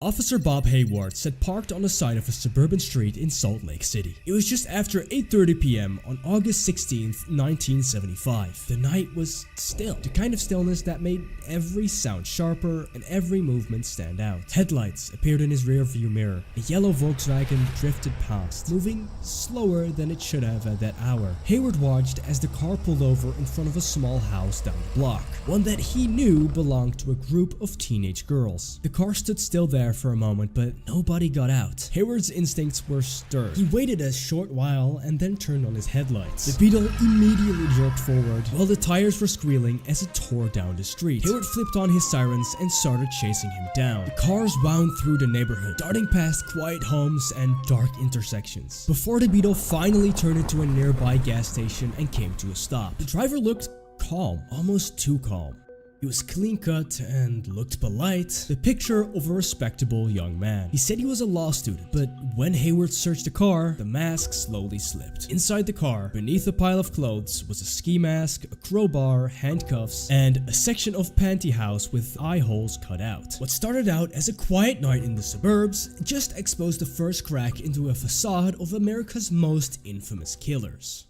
Officer Bob Hayward sat parked on the side of a suburban street in Salt Lake City. It was just after 8:30 p.m. on August 16th, 1975. The night was still, the kind of stillness that made every sound sharper and every movement stand out. Headlights appeared in his rearview mirror. A yellow Volkswagen drifted past, moving slower than it should have at that hour. Hayward watched as the car pulled over in front of a small house down the block, one that he knew belonged to a group of teenage girls. The car stood still there for a moment, but nobody got out. Hayward's instincts were stirred. He waited a short while and then turned on his headlights. The Beetle immediately jerked forward while the tires were squealing as it tore down the street. Hayward flipped on his sirens and started chasing him down. The cars wound through the neighborhood, darting past quiet homes and dark intersections, before the Beetle finally turned into a nearby gas station and came to a stop. The driver looked calm, almost too calm. He was clean-cut and looked polite, the picture of a respectable young man. He said he was a law student, but when Hayward searched the car, the mask slowly slipped. Inside the car, beneath a pile of clothes, was a ski mask, a crowbar, handcuffs, and a section of pantyhose with eye holes cut out. What started out as a quiet night in the suburbs just exposed the first crack into a facade of America's most infamous killers.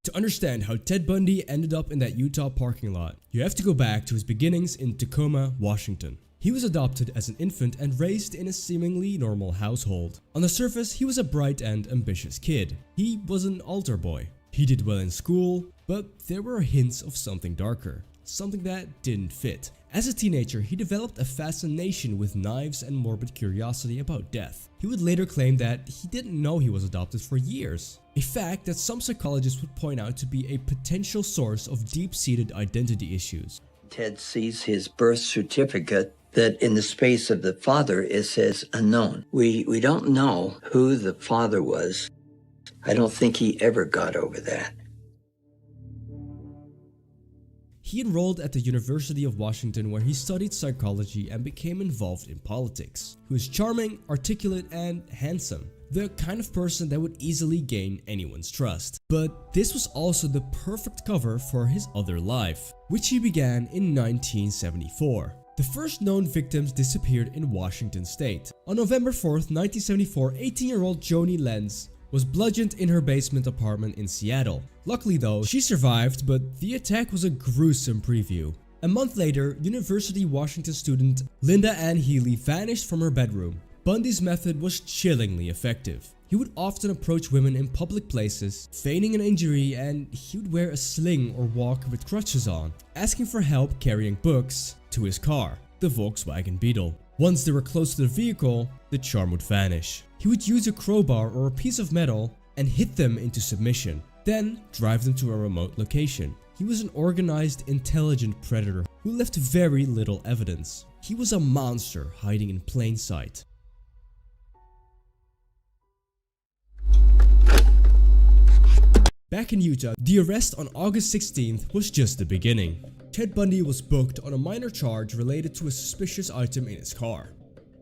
To understand how Ted Bundy ended up in that Utah parking lot, you have to go back to his beginnings in Tacoma, Washington. He was adopted as an infant and raised in a seemingly normal household. On the surface, he was a bright and ambitious kid. He was an altar boy. He did well in school, but there were hints of something darker, something that didn't fit. As a teenager, he developed a fascination with knives and morbid curiosity about death. He would later claim that he didn't know he was adopted for years, a fact that some psychologists would point out to be a potential source of deep-seated identity issues. Ted sees his birth certificate that in the space of the father it says unknown. We don't know who the father was. I don't think he ever got over that. He enrolled at the University of Washington, where he studied psychology and became involved in politics. He was charming, articulate, and handsome, the kind of person that would easily gain anyone's trust. But this was also the perfect cover for his other life, which he began in 1974. The first known victims disappeared in Washington state. On November 4th, 1974, 18-year-old Joni Lenz was bludgeoned in her basement apartment in Seattle. Luckily though, she survived, but the attack was a gruesome preview. A month later, University of Washington student Linda Ann Healy vanished from her bedroom. Bundy's method was chillingly effective. He would often approach women in public places, feigning an injury, and he would wear a sling or walk with crutches on, asking for help carrying books to his car, the Volkswagen Beetle. Once they were close to the vehicle, the charm would vanish. He would use a crowbar or a piece of metal and hit them into submission, then drive them to a remote location. He was an organized, intelligent predator who left very little evidence. He was a monster hiding in plain sight. Back in Utah, the arrest on August 16th was just the beginning. Ted Bundy was booked on a minor charge related to a suspicious item in his car.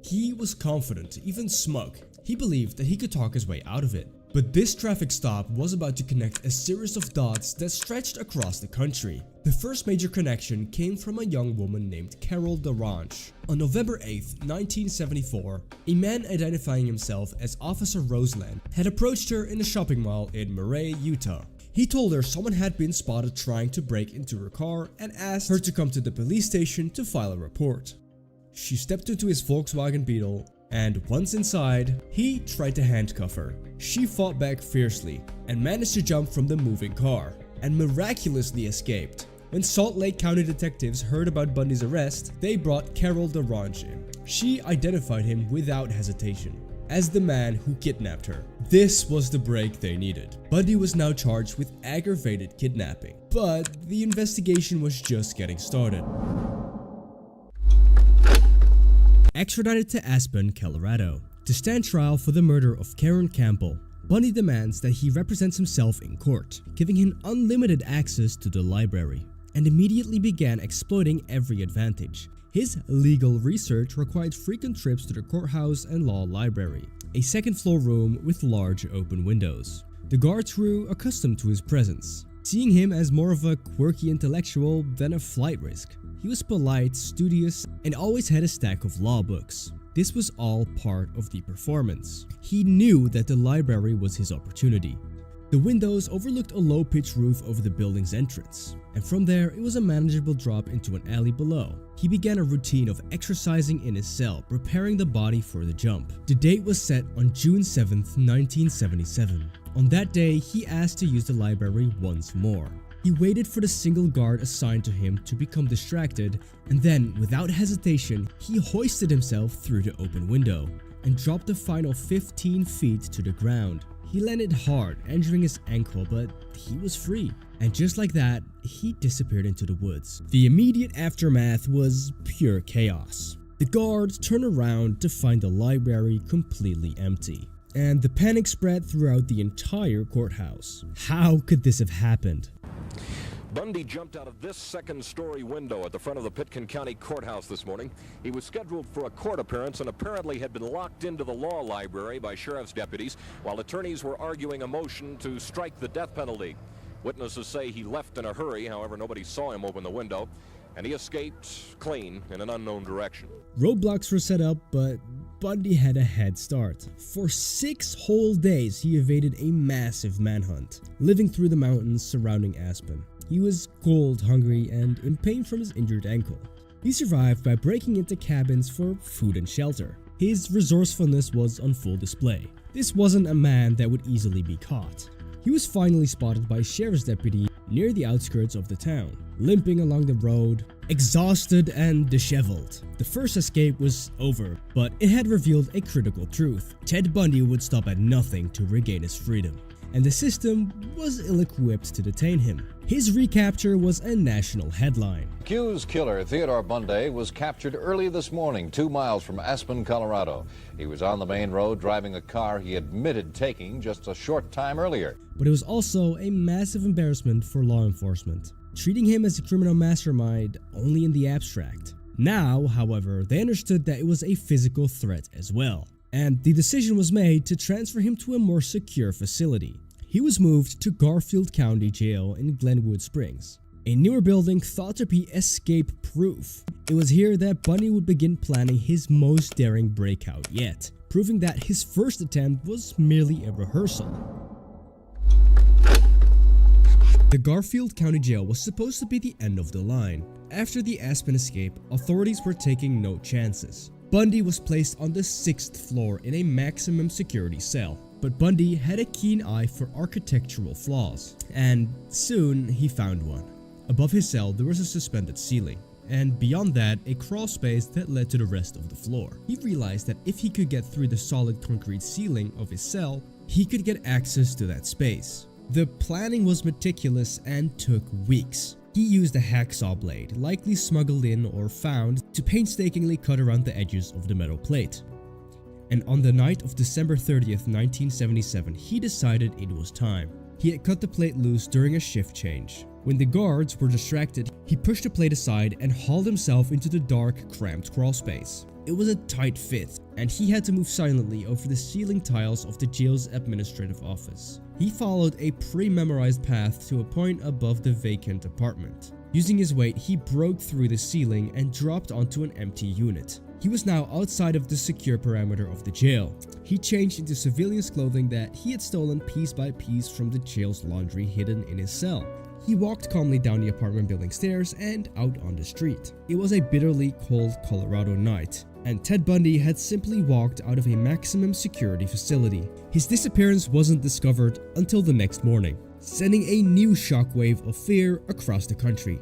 He was confident, even smug. He believed that he could talk his way out of it. But this traffic stop was about to connect a series of dots that stretched across the country. The first major connection came from a young woman named Carol DeRange. On November 8th, 1974, a man identifying himself as Officer Roseland had approached her in a shopping mall in Murray, Utah. He told her someone had been spotted trying to break into her car and asked her to come to the police station to file a report. She stepped into his Volkswagen Beetle, and once inside, he tried to handcuff her. She fought back fiercely and managed to jump from the moving car and miraculously escaped. When Salt Lake County detectives heard about Bundy's arrest, they brought Carol DeRange in. She identified him without hesitation as the man who kidnapped her. This was the break they needed. Bundy was now charged with aggravated kidnapping, but the investigation was just getting started. Extradited to Aspen, Colorado, to stand trial for the murder of Karen Campbell, Bundy demands that he represents himself in court, giving him unlimited access to the library, and immediately began exploiting every advantage. His legal research required frequent trips to the courthouse and law library, a second-floor room with large open windows. The guards grew accustomed to his presence. seeing him as more of a quirky intellectual than a flight risk. He was polite, studious, and always had a stack of law books. This was all part of the performance. He knew that the library was his opportunity. The windows overlooked a low-pitched roof over the building's entrance, and from there it was a manageable drop into an alley below. He began a routine of exercising in his cell, preparing the body for the jump. The date was set on June 7th, 1977. On that day, he asked to use the library once more. He waited for the single guard assigned to him to become distracted, and then, without hesitation, he hoisted himself through the open window and dropped the final 15 feet to the ground. He landed hard, injuring his ankle, but he was free. And just like that, he disappeared into the woods. The immediate aftermath was pure chaos. The guards turned around to find the library completely empty, and the panic spread throughout the entire courthouse. How could this have happened? Bundy jumped out of this second-story window at the front of the Pitkin County Courthouse this morning. He was scheduled for a court appearance and apparently had been locked into the law library by sheriff's deputies while attorneys were arguing a motion to strike the death penalty. Witnesses say he left in a hurry, however, nobody saw him open the window, and he escaped clean in an unknown direction. Roadblocks were set up, but Bundy had a head start. For 6 whole days, he evaded a massive manhunt, living through the mountains surrounding Aspen. He was cold, hungry, and in pain from his injured ankle. He survived by breaking into cabins for food and shelter. His resourcefulness was on full display. This wasn't a man that would easily be caught. He was finally spotted by a sheriff's deputy near the outskirts of the town, limping along the road, exhausted and disheveled. The first escape was over, but it had revealed a critical truth. Ted Bundy would stop at nothing to regain his freedom, and the system was ill-equipped to detain him. His recapture was a national headline. Accused killer Theodore Bundy was captured early this morning, 2 miles from Aspen, Colorado. He was on the main road driving a car he admitted taking just a short time earlier. But it was also a massive embarrassment for law enforcement, treating him as a criminal mastermind only in the abstract. Now, however, they understood that it was a physical threat as well, and the decision was made to transfer him to a more secure facility. He was moved to Garfield County Jail in Glenwood Springs, a newer building thought to be escape-proof. It was here that Bundy would begin planning his most daring breakout yet, proving that his first attempt was merely a rehearsal. The Garfield County Jail was supposed to be the end of the line. After the Aspen escape, authorities were taking no chances. Bundy was placed on the 6th floor in a maximum security cell. But Bundy had a keen eye for architectural flaws, and soon he found one. Above his cell there was a suspended ceiling, and beyond that a crawl space that led to the rest of the floor. He realized that if he could get through the solid concrete ceiling of his cell, he could get access to that space. The planning was meticulous and took weeks. He used a hacksaw blade, likely smuggled in or found, to painstakingly cut around the edges of the metal plate. And on the night of December 30th, 1977, he decided it was time. He had cut the plate loose during a shift change. When the guards were distracted, he pushed the plate aside and hauled himself into the dark, cramped crawl space. It was a tight fit, and he had to move silently over the ceiling tiles of the jail's administrative office. He followed a pre-memorized path to a point above the vacant apartment. Using his weight, he broke through the ceiling and dropped onto an empty unit. He was now outside of the secure perimeter of the jail. He changed into civilian's clothing that he had stolen piece by piece from the jail's laundry hidden in his cell. He walked calmly down the apartment building stairs and out on the street. It was a bitterly cold Colorado night, and Ted Bundy had simply walked out of a maximum security facility. His disappearance wasn't discovered until the next morning, sending a new shockwave of fear across the country.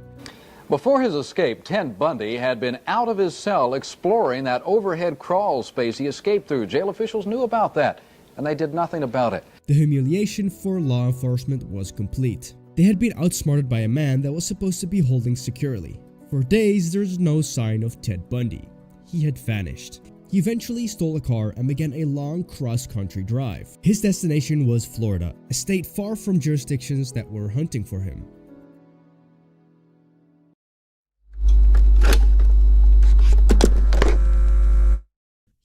Before his escape, Ted Bundy had been out of his cell exploring that overhead crawl space he escaped through. Jail officials knew about that, and they did nothing about it. The humiliation for law enforcement was complete. They had been outsmarted by a man that was supposed to be holding securely. For days, there was no sign of Ted Bundy. He had vanished. He eventually stole a car and began a long cross-country drive. His destination was Florida, a state far from jurisdictions that were hunting for him.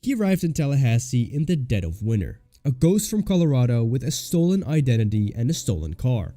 He arrived in Tallahassee in the dead of winter, a ghost from Colorado with a stolen identity and a stolen car.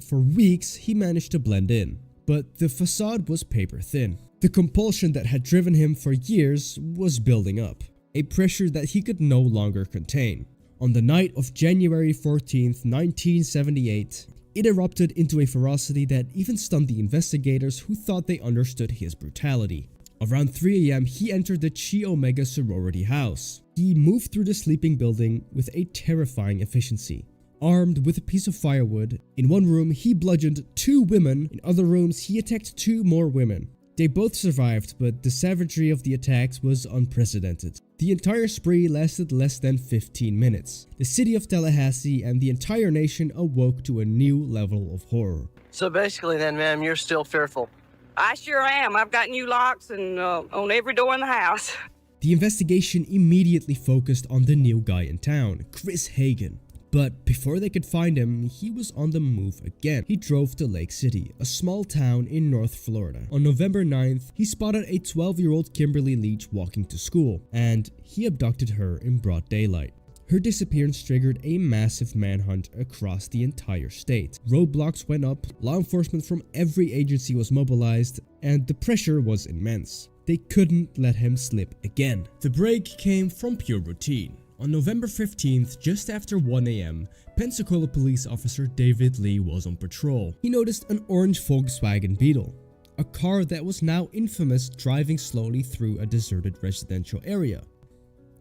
For weeks, he managed to blend in, but the facade was paper thin. The compulsion that had driven him for years was building up, a pressure that he could no longer contain. On the night of January 14th, 1978, it erupted into a ferocity that even stunned the investigators who thought they understood his brutality. Around 3 a.m., he entered the Chi Omega sorority house. He moved through the sleeping building with a terrifying efficiency. Armed with a piece of firewood, in one room he bludgeoned 2 women, in other rooms he attacked 2 more women. They both survived, but the savagery of the attacks was unprecedented. The entire spree lasted less than 15 minutes. The city of Tallahassee and the entire nation awoke to a new level of horror. So basically then, ma'am, you're still fearful? I sure am. I've got new locks and on every door in the house. The investigation immediately focused on the new guy in town, Chris Hagen. But before they could find him, he was on the move again. He drove to Lake City, a small town in North Florida. On November 9th, he spotted a 12-year-old Kimberly Leach walking to school, and he abducted her in broad daylight. Her disappearance triggered a massive manhunt across the entire state. Roadblocks went up, law enforcement from every agency was mobilized, and the pressure was immense. They couldn't let him slip again. The break came from pure routine. On November 15th, just after 1 a.m., Pensacola police officer David Lee was on patrol. He noticed an orange Volkswagen Beetle, a car that was now infamous driving slowly through a deserted residential area.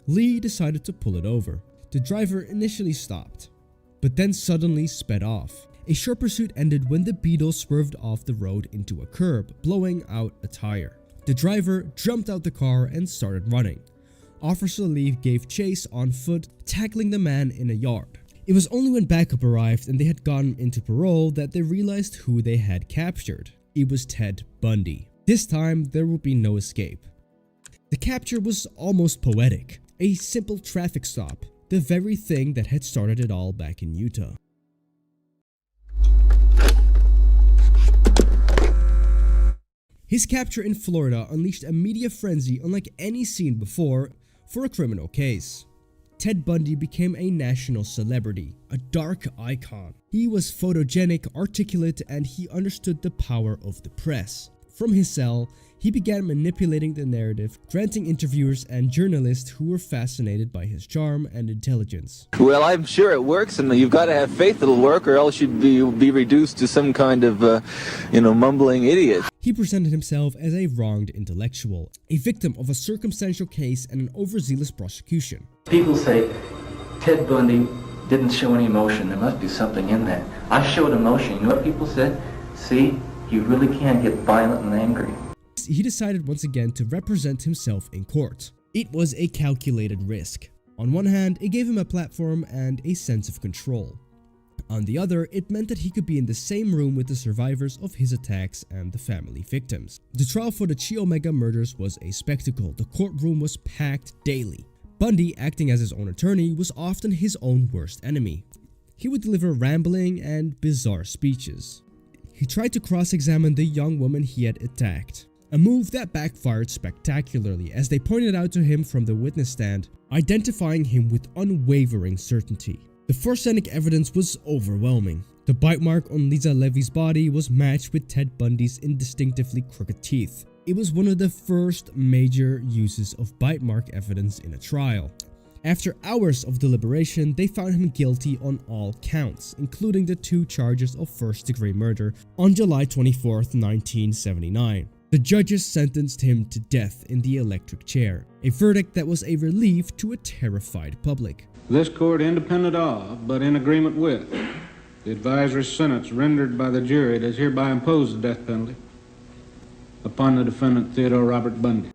Lee decided to pull it over. The driver initially stopped, but then suddenly sped off. A short pursuit ended when the Beetle swerved off the road into a curb, blowing out a tire. The driver jumped out the car and started running. Officer Lee gave chase on foot, tackling the man in a yard. It was only when backup arrived and they had gotten into parole that they realized who they had captured. It was Ted Bundy. This time, there would be no escape. The capture was almost poetic. A simple traffic stop, the very thing that had started it all back in Utah. His capture in Florida unleashed a media frenzy unlike any seen before for a criminal case. Ted Bundy became a national celebrity, a dark icon. He was photogenic, articulate, and he understood the power of the press. From his cell, he began manipulating the narrative, granting interviewers and journalists who were fascinated by his charm and intelligence. Well, I'm sure it works, and you've got to have faith it'll work, or else you'd be reduced to some kind of, mumbling idiot. He presented himself as a wronged intellectual, a victim of a circumstantial case and an overzealous prosecution. People say Ted Bundy didn't show any emotion. There must be something in that. I showed emotion. You know what people said? See, you really can get violent and angry. He decided once again to represent himself in court. It was a calculated risk. On one hand, it gave him a platform and a sense of control. On the other, it meant that he could be in the same room with the survivors of his attacks and the family victims. The trial for the Chi Omega murders was a spectacle. The courtroom was packed daily. Bundy, acting as his own attorney, was often his own worst enemy. He would deliver rambling and bizarre speeches. He tried to cross-examine the young woman he had attacked, a move that backfired spectacularly as they pointed out to him from the witness stand, identifying him with unwavering certainty. The forensic evidence was overwhelming. The bite mark on Lisa Levy's body was matched with Ted Bundy's indistinctively crooked teeth. It was one of the first major uses of bite mark evidence in a trial. After hours of deliberation, they found him guilty on all counts, including the 2 charges of first-degree murder on July 24, 1979. The judges sentenced him to death in the electric chair, a verdict that was a relief to a terrified public. This court, independent of, but in agreement with, the advisory sentence rendered by the jury, does hereby impose the death penalty upon the defendant Theodore Robert Bundy.